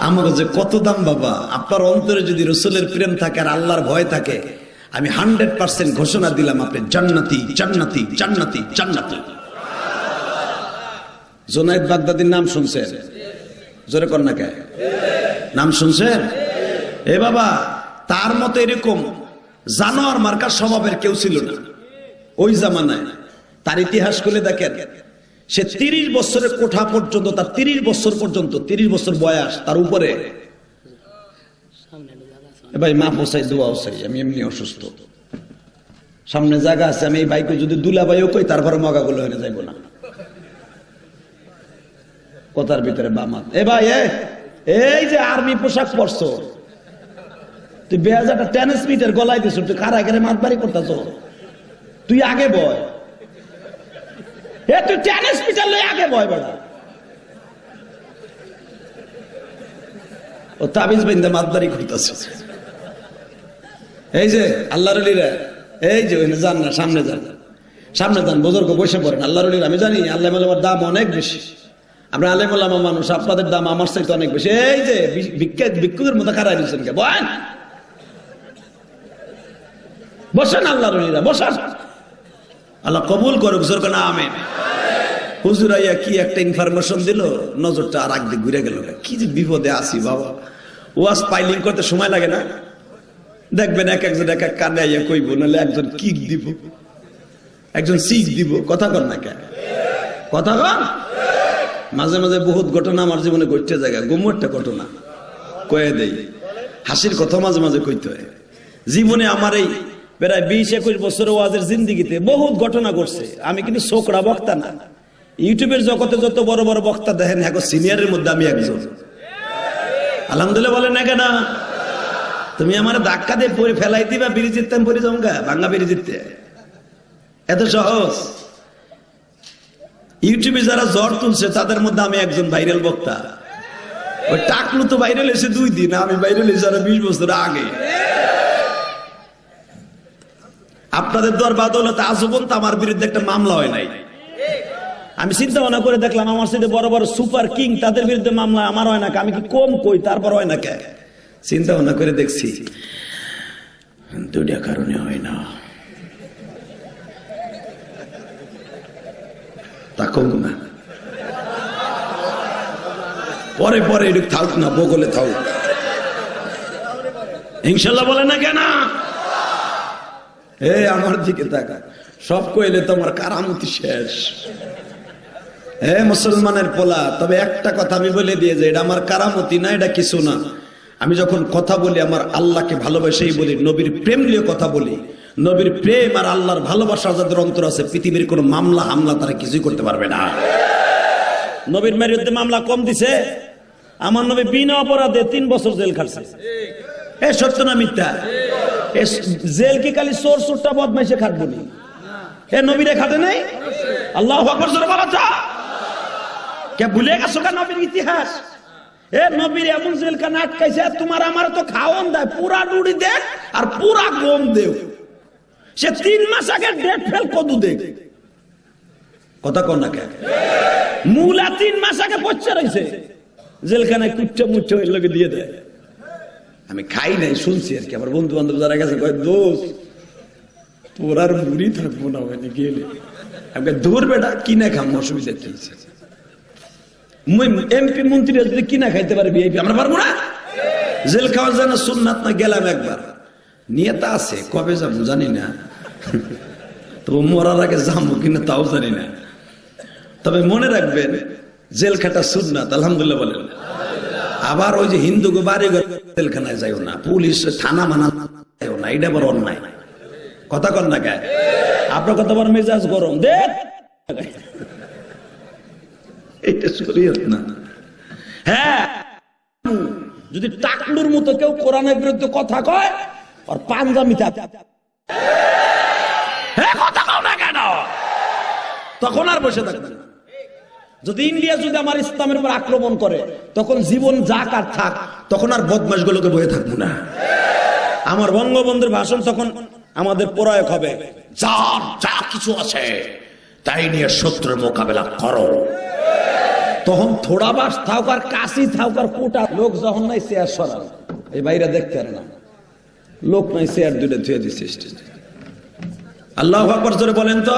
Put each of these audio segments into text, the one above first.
আমার যে কত দাম বাবা, আপনার অন্তরে যদি রসুলের প্রেম থাকে আর আল্লাহর ভয় থাকে, আমি 100% ঘোষণা দিলাম আপনি জান্নাতি জান্নাতি জান্নাতি জান্নাতি। জুনায়েদ বাগদাদির নাম শুনছেন? জোরে কর না কে, নাম শুনছেন? এ বাবা, তার মতো এরকম জানোয়ার মার্কার স্বভাবের কেউ ছিল না ওই জামানায়। তার ইতিহাস খুলে দেখেন, সে 30 বছরের কোঠা পর্যন্ত, তার 30 বছর পর্যন্ত, 30 বছর বয়স, তার উপরে ভাই মা পোসাই দোয়া চাই, আমি এমনি অসুস্থ, সামনে জায়গা আছে, আমি এই ভাইকে যদি দুলাভাইও কই তারপরে মগাগুলো হয়ে যাইব না কথার ভিতরে বামাত। এ ভাই, এই যে আর্মি পোশাক পরছো, তুই বেহাজাটা টেনিস মিটার গলায় দিস, তুই কার আগে মাতবাড়ি করতেছ? তুই আগে বয়, তুই টেনিস মিটার লই আগে বয় বেড়া। ও তাবিজ বাইন্দা মাতবাড়ি করতেছ। এই যে আল্লাহর ওলিরা, এই যে যান না, সামনে যান, সামনে যান, বুজুর্গ বসে পড়েন। আল্লাহর ওলিরা আমি জানি আল্লাহ মালামার দাম অনেক বেশি, আমরা আলেম ওলামা মানুষ, আপনাদের দাম আমার চাইতে অনেক বেশি। এই যে ভিক্ষুকের মতো খারাই দিচ্ছেন কে? বলেন, বসেন আল্লাহর ওলিরা, বসেন। আল্লাহ কবুল করুক, জোর করে আমিন। হুজুর আইয়া কি একটা ইনফরমেশন দিল, নজরটা আর একদিক ঘুরে গেল। কি যে বিপদে আছি বাবা, ওয়াজ পাইলিং করতে সময় লাগে না? দেখবেন এক একজন এক এক কানে আইয়া কইব, নাহলে একজন কিক দিব, একজন সিক দিব। কথা কন না কে, কথা কন। মাঝে মাঝে বহুত ঘটনা আমার জীবনে ঘটতে জায়গা, গমু একটা ঘটনা কয়ে দেই, হাসির কথা মাঝে মাঝে কইতে হয়। জীবনে আমার এই প্রায় 20-21 বছর ওয়াজের জিন্দিগিতে বহুত ঘটনা ঘটছে। আমি কিন্তু ছোকরা বক্তা না, ইউটিউবের জগতে যত বড় বড় বক্তা দেখেন, এখন সিনিয়রের মধ্যে আমি একজন। আলহামদুলিল্লাহ বলেন না কেন? তুমি আমার ধাক্কা দিয়ে পরে ফেলাই দিবা, বিড়ি জিততাম পরে জমকা ভাঙ্গা বিড়ি জিততে, এত সহজ? ইউটিউবে যারা জ্বর তুলছে তাদের মধ্যে আমি একজন ভাইরাল বক্তা। ওই টাকলু তো ভাইরাল হয়েছে 2 দিন, আমি ভাইরাল হয়েছি আরো 20 বছর আগে। আপনাদের দর বাদৌলতে আজীবন আমার বিরুদ্ধে একটা মামলা হয় নাই। আমি চিন্তা ভাবনা করে দেখলাম, আমার সাথে বড় বড় সুপার কিং, তাদের বিরুদ্ধে মামলা আমার হয় না, আমি কি কম কই? তারপর হয় না কে? চিন্তা ভাবনা করে দেখছি 2টা কারণে হয় না। তা কম না, পরে পরে একটু থাক না, বগলে থাক ইনশাল্লাহ বলে না কেন? আমার দিকে তাকা, সব কইলে তোমার কারামতি শেষ। মুসলমানের পোলা, তবে একটা কথা আমি বলে দিয়ে যে এটা আমার কারামতি না, এটা কিছু না। আমি যখন কথা বলি আমার আল্লাহকে ভালোবাসেই বলি, নবীর প্রেম নিয়ে কথা বলি। নবীর প্রেম আর আল্লাহর ভালোবাসা যাদের অন্তর আছে, পৃথিবীর কোন মামলা হামলা তারা কিছুই করতে পারবে না। নবীর বিরুদ্ধে মামলা কম দিছে, আমার নবী বিনা অপরাধে 3 বছর জেল খাটছে। সত্য না মিথ্যা? জেল কি খালি চোর চোরটা বদমাইশে খাটবো নি? নবীরে খাটে নাই? আল্লাহু আকবার জোরে বলো তো। কে ভুলে গেছো কা নবীর ইতিহাস? নবীর এমন জেলখানা আটকাইছে, তোমার আমার তো খাওয়ান দেয়, পুরা ডুড়ি দে আর পুরা গম দেও। সে 3 মাস আগে ডেট ফেল কদু দে। কথা কন না কে? মূলা 3 মাস আগে পচে রইছে, জেলখানায় কুচ্চা মুচ্চা হয়ে লগে দিয়ে দেয়। আমি খাই নাই, শুনছি আর কি। আমার বন্ধু বান্ধব যারা গেছে কয়, দোষ তোর আর বুড়ি থাকবো না ওখানে গেলে। আমি দূর বেটা, কিনা খাম, অসুবিধা কি? এমপি মন্ত্রী যদি কিনা খাইতে পারে, ভিআইপি আমরা পারবো না? জেল খাওয়া যায় না সুন্নাত না? গেলাম একবার, নিয়তা আছে, কবে যাবো জানি না, তো মরার আগে যাবো কিনা তাও জানি না। তবে মনে রাখবেন, জেল খাটা সুন্নাত। আলহামদুলিল্লাহ বলেন। আবার ওই যে হিন্দু গো বাড়ি জেলখানায় যাইও না, পুলিশ থানা মানা যাইও না, এটা বড় অন্যায়। কথা কন না কে? আপনার কথা বড় মেজাজ গরম দেখ, এটা শরীয়ত না। যদি টাকলুর মতো কেউ কোরআনের বিরুদ্ধে কথা কয়, আর পাঞ্জাবি কথা কও না কেন, তখন আর বসে থাকবে না। যদি ইন্ডিয়া যদি আমার ইসলামের উপর আক্রমণ করে, তখন জীবন যাক আর থাক, তখন আর বদমাশ গুলোকে বয়ে থাকবো না। আমার বঙ্গবন্ধুর ভাষণ তখন আমাদের প্রয়োগ হবে, যার যা কিছু আছে তাই নিয়ে শত্রুর মোকাবেলা করো। তখন থোড়া বাস থাক আর কাশি থাক আর কোটা লোক যখন নাই চেয়ার সরান এই বাইরে দেখতে না লোক নাই চেয়ার দুটো ধুয়ে দিচ্ছে আল্লাহু আকবার জোরে বলেন তো।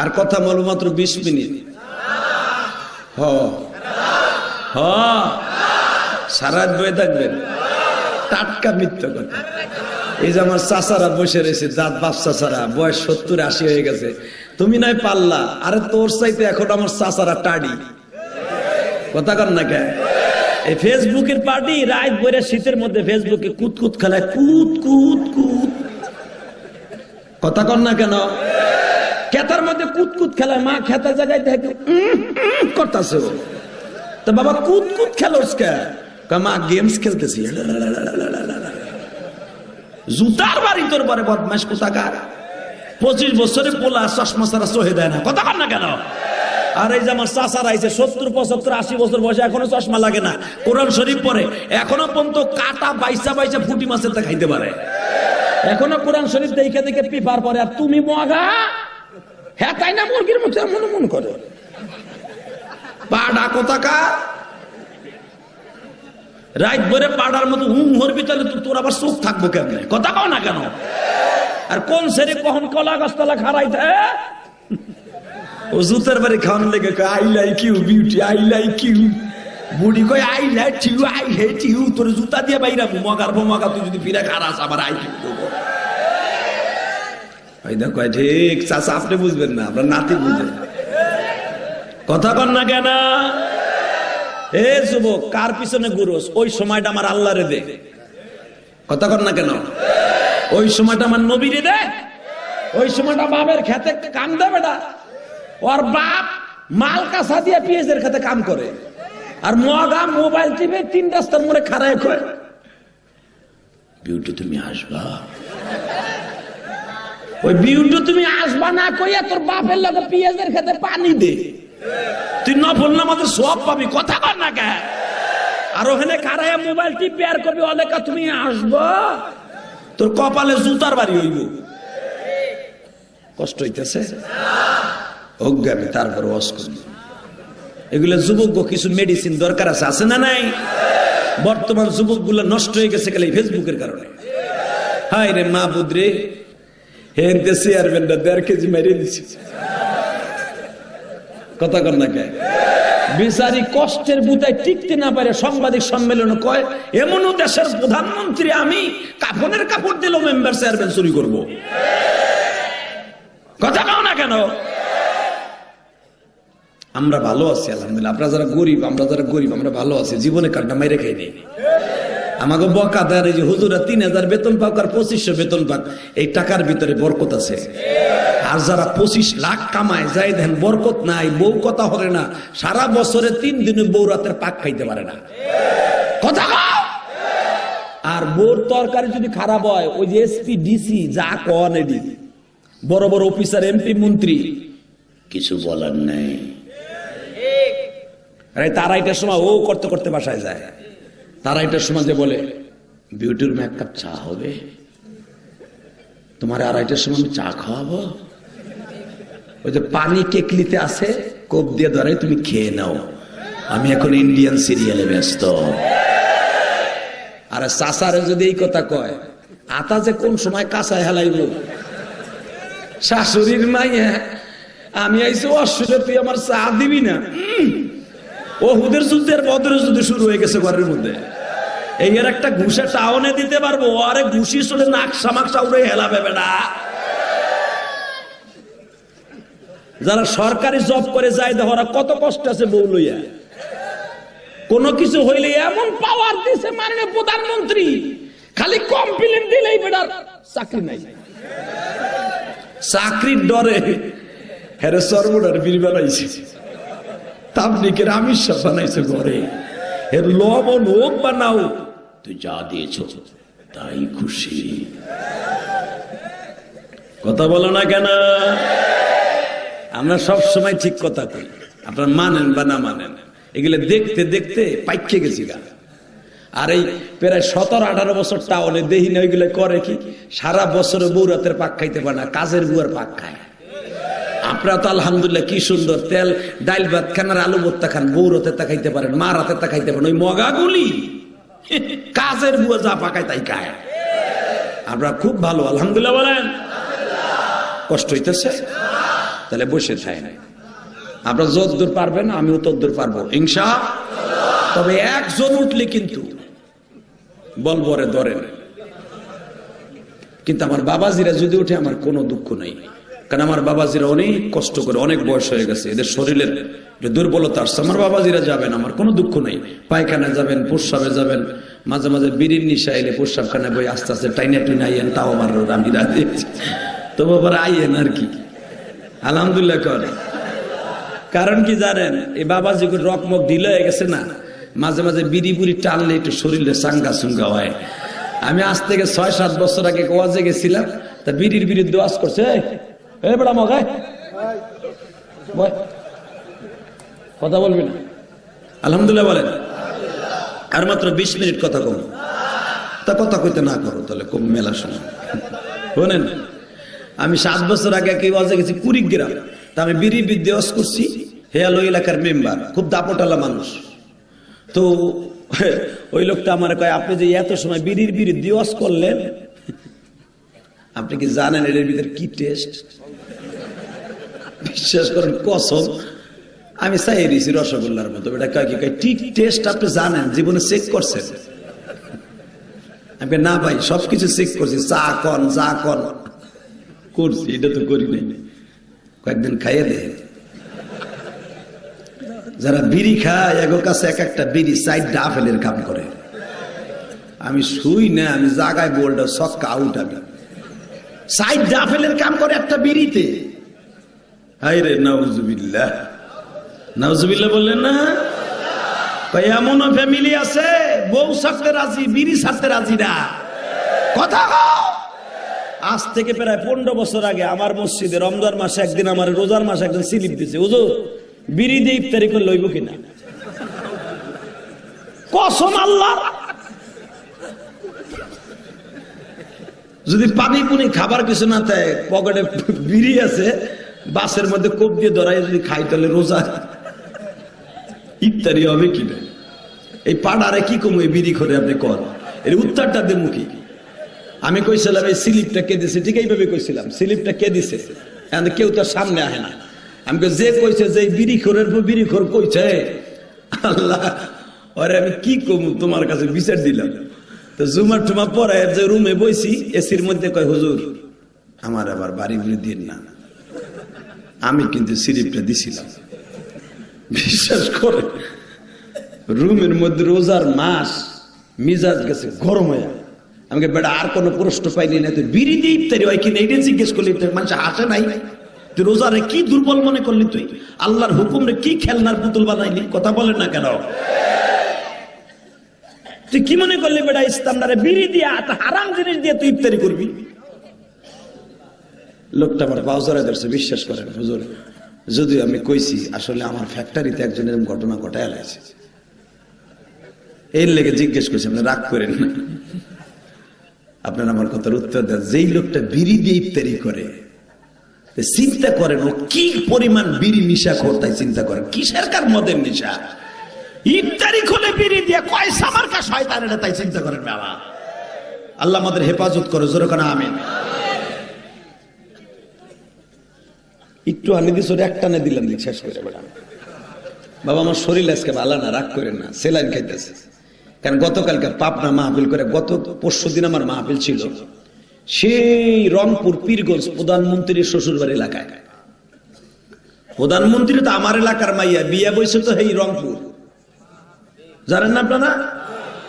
আর কথা বলবো মাত্র 20 মিনিট। হ হ সারা রাত বয়ে থাকবেন, টাটকা মিথ্যা কথা। এই যে আমার চাচারা বসে রয়েছে, দাঁত বাপ চাচারা, বয়স 70-80 হয়ে গেছে, তুমি নাই পাল্লা, আরে তোর চাইতে এখন আমার চাচারা টাডি। কথা কর না কে? এই ফেসবুকের পার্টি রাত বইরে শীতের মধ্যে ফেসবুকে কুতকুত খেলায়, কুত কুত কুত। কথা কর না কেন? খেতার মধ্যে কুতকুত খেলায়, মা খেতার জায়গায় দেখে করতেছে, তো বাবা কুতকুত খেলোস কে? মা গেমস খেলতেছি। জুতার বাড়ি তোর পরে বদমাশ কোথাকার। 25 বছরে পোলা চশমা ছাড়া চোহে দেয় না। কথা কর না কেন? আর এই যে আমার চাচারা আইছে 70, 75, 80 বছর বয়সে এখনো চশমা লাগে না, কোরআন শরীফ পড়ে, এখনো পর্যন্ত কাটা বাইসা বাইসা ফুটি মাছের তা খাইতে পারে, এখনো কোরআন শরীফ দেখে দেখে পিপার পরে। আর তুমি মগা, হ্যাঁ তাই না, মুরগির মতো মনে মন করে পাড়া কোথাকার। রাত ভরে পাড়ার মতো হরবি, তাহলে তোর আবার চোখ থাকবো কেমনে? কথা কও না কেন? আর কোন সেরে কখন কলা গাছতলা খারাইতে ও জুতার বাড়ি খাওয়ান লেগে I like you beauty, I like you. বুড়ি কই I like you, I hate you. তোর জুতা দিয়ে বাইরা মগার মগা, তুই যদি ফিরে খারাস আবার আই দেবো। দেখো ঠিক চাচা, আপনি বুঝবেন না, আপনার নাতি বুঝে। কথা কন না কেন? এ যুবক, কার পিছনে ঘুরোস? ওই সময়টা আমার আল্লাহরে দে। কথা কন না কেন? ওই সময়টা আমার নবীরে দে। ওই সময়টা বাপের খেতে কাম দে বেটা। ওর বাপ মাল কাঁচা দিয়ে পেঁয়াজের খেতে কাম করে, আর মগা মোবাইল টিপে 3 রাস্তার মোড়ে খাড়ায় কয় বিউটি তুমি আসবা। ওই বিউটি তুমি আসবা না কইয়া তোর বাপের লগে পেঁয়াজের খেতে পানি দে, তুই নফল নামাজের সওয়াব পাবি। কথা কর না কে? আর ওখানে খাড়ায় মোবাইল টিপে আর করবি অলেকা তুমি আসবা, তোর কপালে জুতার বাড়ি হইব। কষ্ট হইতেছে অজ্ঞানী, তারপর ওয়াজ করি। এগুলো যুবক কিছু মেডিসিন দরকার আছে, আছে না নাই? বর্তমান যুবক গুলো নষ্ট হয়ে গেছে খালি ফেসবুকের কারণে। হায় রে মা বুদ্রে, হেনতে চেয়ারম্যানটা 1.5 কেজি মেরে দিচ্ছে। কথা কর না কে? বিচারি কষ্টের বুতায় টিকতে না পারে সাংবাদিক সম্মেলনে কয় এমনও দেশের প্রধানমন্ত্রী আমি কাফনের কাপড় দিল মেম্বার চেয়ারম্যান চুরি করব। কথা কও না কেন? আমরা ভালো আছি আলহামদুলিল্লাহ। আপনারা যারা গরিব, আমরা যারা গরিব, আমরা ভালো আছি, জীবনে কাটনা মাইরে খাই নেই। আমাকে বকা দেয় যে হুজুরা 3000 বেতন পাক আর 2500 বেতন পাক, এই টাকার ভিতরে বরকত আছে। আর যারা 25 লাখ কামায় যাই দেন বরকত নাই, বউ কথা হবে না, সারা বছরে 3 দিনে বউ রাতের পাক খাইতে পারে না। কথা কও। আর বউর তরকারি যদি খারাপ হয়, ওই যে এসপি ডিসি যা কন এডি বড় বড় অফিসার এমপি মন্ত্রী কিছু বলার নাই। তারা এটার সময় ও করতে করতে বাসায় যায়। তারা এটার সময় যে বলে বিউটির রুমে 1 কাপ চা হবে, তোমার 2:30টার সময় আমি চা খাওয়াবো। ওই যে পানি কেকলিতে আছে, কোপ দিয়ে ধরে তুমি খেয়ে নাও, আমি এখন ইন্ডিয়ান সিরিয়ালে ব্যস্ত। আর চাচারে যদি এই কথা কয়, আতা যে কোন সময় কাঁচায় হেলাইব। শাশুড়ির মাইয়া আমি আইসি অসুরে, তুই আমার চা দিবি না। ও হুদের যুদ্ধের বদরের যুদ্ধ শুরু হয়ে গেছে ঘরের মধ্যে। এই এর একটা ঘুষে টাউনে দিতে পারবো, আরে ঘুষি চলে নাকশা মাকশা উড়ে হেলাবে বেটা। যারা সরকারি জব করে যায় দেখো ওরা কত কষ্ট আছে বউ লইয়া। কোন কিছু হইলে এমন পাওয়ার দিছে মাননীয় প্রধানমন্ত্রী, খালি কমপ্লেন দিলেই বেটার চাকরি নাই। চাকরির ডরে হেরে সর্বডার বীর বানাইছে, তাবলিগের আমির সাহেব বানাইছে ঘরে। এর লবণ হোক বা নাও, তুই যা দিয়েছ তাই খুশি। কথা বলো না কেন? আমরা সব সময় ঠিক কথা কই, আপনারা মানেন বা না মানেন, এগুলো দেখতে দেখতে পাইকে গেছি গা। আর এই প্রায় 17-18 বছর টাউনে দেহি না, ওইগুলো করে কি সারা বছরে বউ রাতের পাক খাইতে পারে না, কাজের বুয়ার পাক খায়। আপনারা তো আলহামদুলিল্লাহ কি সুন্দর তেল ডাইল ভাত খান আর আলু ভর্তা খান, বউর হাতে তা খাইতে পারেন, মার হাতে তা খাইতে পারেন। ওই মগাগুলি কাজের বুয়া যা পাকায় তাই খায়। আপনারা খুব ভালো আলহামদুলিল্লাহ বলেন। কষ্ট হইতেছে? তাহলে বসে থাকেন। আপনারা যতদূর পারবেন আমিও ততদূর পারবো ইনশাআল্লাহ। তবে একজন উঠলে কিন্তু বলবরে ধরেন। কিন্তু আমার বাবাজিরা যদি উঠে আমার কোনো দুঃখ নেই, কারণ আমার বাবাজিরা অনেক কষ্ট করে, অনেক বয়স হয়ে গেছে, এদের শরীরের দুর্বলতা আসছে। আমার বাবাজিরা যাবেন, আমার কোনো দুঃখ নেই। পায়খানায় যাবেন, প্রস্রাবে যাবেন, মাঝে মাঝে বিড়ির নিশা এলে প্রস্রাবখানায় বই আস্তে আস্তে টাইনে টুইনে আইয়েন, তাও আমার আমি রাজি। তো বাবার আইয়েন আর কি, আলহামদুলিল্লাহ করে। কারণ কি জানেন, এই বাবাজি রকমক ঢিল হয়ে গেছে না, মাঝে মাঝে বিড়ি বুড়ি টানলে একটু শরীরে সাঙ্গা সুঙ্গা হয়। আমি আজ থেকে 6-7 বছর আগে ওয়াজে গেছিলাম, তা বিড়ির বিরুদ্ধে ওয়াজ করছে, এই বেটা মগায় কথা বলবি না, আলহামদুলিল্লাহ বলেন। আর মাত্র 20 মিনিট কথা কম, তা কথা কইতে না করো তাহলে কম মেলা সময় শোনেন। আমি 7 বছর আগে কি ওয়াজে গেছি কুড়িগ্রাম, তা আমি বিড়ির বিরুদ্ধে ওয়াজ করছি। হেয়ালো এলাকার মেম্বার, খুব দাপটালা মানুষ। তো ওই লোকটা আমার কয়, আপনি যে এত সময় বিড়ির বিরুদ্ধে ওয়াজ করলেন, আপনি কি জানেন এর ভিতরে কি টেস্ট? বিশ্বাস করেন কসম, আমি চাই দিয়েছি রসগোল্লার মতো। এটা কয় কি কয় ঠিক টেস্ট আপনি জানেন, জীবনে চেক করছেন? আমি না ভাই, সবকিছু চেক করছি, চা কন যা কন করছি, এটা তো করি নাই। কয়েকদিন খাইয়ে দে। যারা বিড়ি খায় এগোর কাছে এক একটা বিড়ি 4 ডাফেলের কাম করে। আমি শুই না, আমি জাগায় বলটা সক্কা আউট। আমি 4 ডাফেলের কাম করে একটা বিড়িতে। হাই রে নাউজুবিল্লাহ, নাউজুবিল্লাহ বললেন না? এমনও ফ্যামিলি আছে বউ ছাড়তে রাজি, বিড়ি ছাড়তে রাজি না। কথা আজ থেকে প্রায় 15 বছর আগে আমার মসজিদে রমজান মাসে একদিন, আমার রোজার মাসে একদিন স্লিপ দিছে, হুজুর বিড়ি দিয়ে ইফতারি করে লইব কিনা? কসম আল্লাহ, যদি পানি পুনি খাবার কিছু না থাকে, পকেটে বিড়ি আছে, বাসের মধ্যে কোপ দিয়ে ধরাই যদি খাই, তাহলে রোজা ইফতারি হবে কিনা? এই পাড়ারে কি কম বিড়ি করে আপনি কর, এর উত্তরটা দেন মুখী। আমি কইছিলাম এই স্লিপটা কে দিছে, ঠিক এইভাবে কইছিলাম, স্লিপটা কে দিছে? কেউ তার সামনে আহে না। আমি যে কইছে যে বিড়ি খোরের বিড়ি খোর কইছে, আল্লাহ ওরে আমি কি কম তোমার কাছে বিচার দিলাম। তো জুমা টুমা পরে যে রুমে বইছি এসির মধ্যে কয়, হুজুর আমার আবার বাড়ি বুড়ি দিন না, আমি কিন্তু স্লিপটা দিছিলাম। বিশ্বাস করে রুমের মধ্যে রোজার মাস, মিজাজ গেছে গরম হয়ে। আমাকে বেটা আর কোনো প্রশ্ন পাইনি না, তুই বিড়ি দিয়ে ইফতারি হয় কিনা এটা জিজ্ঞেস করলি, মানুষ হাসে নাই। তুই রোজারে কি দুর্বল মনে করলি? তুই আল্লাহর হুকুম রে কি খেলনার পুতুল বানাইলি? কথা বলেন না কেন? তুই কি মনে করলি বেটা ইসলামটারে বিড়ি দিয়ে হারাম জিনিস দিয়ে তুই ইফতারি করবি? লোকটা আমার বাউজারে ধরছে। বিশ্বাস করেন হুজুর, যদি আমি কইছি আসলে আমার ফ্যাক্টরিতে একজনের ঘটনা ঘটায় লাগছে, এর লেগে জিজ্ঞেস করছি, আপনি রাগ করেন না। আপনার আমার কথার উত্তর দেন। যেই লোকটা বিড়ি দিয়ে ইফতারি করে, চিন্তা করেন ও কি পরিমাণ বিড়ি নিশা খোর, তাই চিন্তা করেন কিসের কার মদের নিশা। ইফতারি খোলে বিড়ি দিয়ে কয় সামার কা শয়তান, এটা তাই চিন্তা করেন বাবা। আল্লাহ আমাদের হেফাজত করে, জোরে কানা আমিন। একটু আনি দিস, ওর একটা না দিলাম শেষ করে বেড়া। বাবা আমার শরীর আজকে ভালো না, রাগ করেন না, সেলাইন খাইতেছে। কারণ গতকালকে পাবনা মাহফিল করে, গত পরশু দিন আমার মাহফিল ছিল সেই রংপুর পীরগঞ্জ প্রধানমন্ত্রীর শ্বশুর বাড়ি এলাকায়। প্রধানমন্ত্রী তো আমার এলাকার মাইয়া, বিয়া বইছে তো এই রংপুর, জানেন না আপনারা?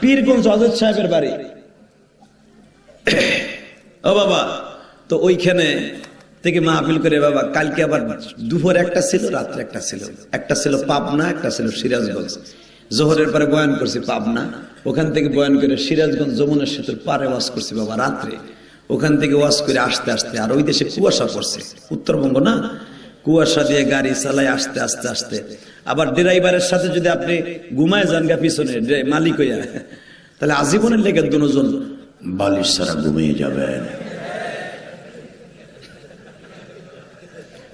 পীরগঞ্জ হযরত সাহেবের বাড়ি। ও বাবা, তো ওইখানে থেকে মাহফিল করে বাবা, কালকে আবার দুপুর একটা ছিল, রাত্রে একটা ছিল। একটা ছিল পাবনা, একটা ছিল সিরাজগঞ্জ। জোহরের পরে বয়ান করছি পাবনা, ওখান থেকে বয়ান করে সিরাজগঞ্জ যমুনা সেতুর পারে ওয়াজ করছি বাবা রাত্রে। ওখান থেকে ওয়াজ করে আসতে আসতে, আর ওই দেশে কুয়াশা পড়ছে, উত্তরবঙ্গ না, কুয়াশা দিয়ে গাড়ি চালাই আসতে আসতে আসতে, আবার ড্রাইভারের সাথে যদি আপনি ঘুমায় যান গা পিছনে মালিক হইয়া, তাহলে আজীবনের লেগে দুজন বালিশ ছাড়া ঘুমিয়ে যাবেন।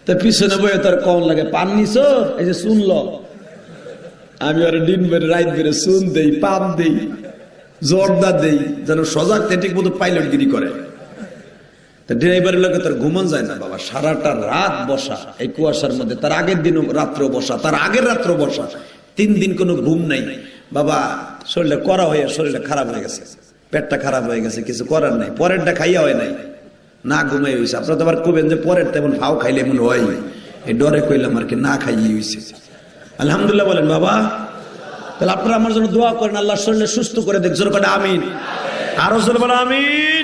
তা পিছনে বয়ে তার কম লাগে, পান নিছো? এই যে শুনলো, আমি আর দিন বেড়ে রাত বেড়ে শুন দেই, পান দেই, জর্দা দেই, যেন সজাগ ঠিক মতো পাইলটগিরি করে। ড্রাইভারের লোকে তার ঘুমান যায় না বাবা, সারাটা রাত বসা এই কুয়াশার মধ্যে, তার আগের দিনও রাত্র বসা, তার আগের রাত্র বসা, 3 দিন কোনো ঘুম নাই বাবা। শরীরটা করা হয়ে শরীরটা খারাপ হয়ে গেছে, পেটটা খারাপ হয়ে গেছে, কিছু করার নাই, পরেরটা খাইয়া হয় নাই, না ঘুমাই হয়েছে। আপনারা তো আবার কবেন যে পরের তেমন ফাও খাইলে এমন হয়, এই ডরে কইলাম আর কি, না খাইয়ে হয়েছে। আলহামদুলিল্লাহ বলেন বাবা। তাহলে আপনারা আমার জন্য দোয়া করেন, আল্লাহ শরীরটা সুস্থ করে দেখ। জোরে করে আমিন, আরো জোরে বলেন আমিন।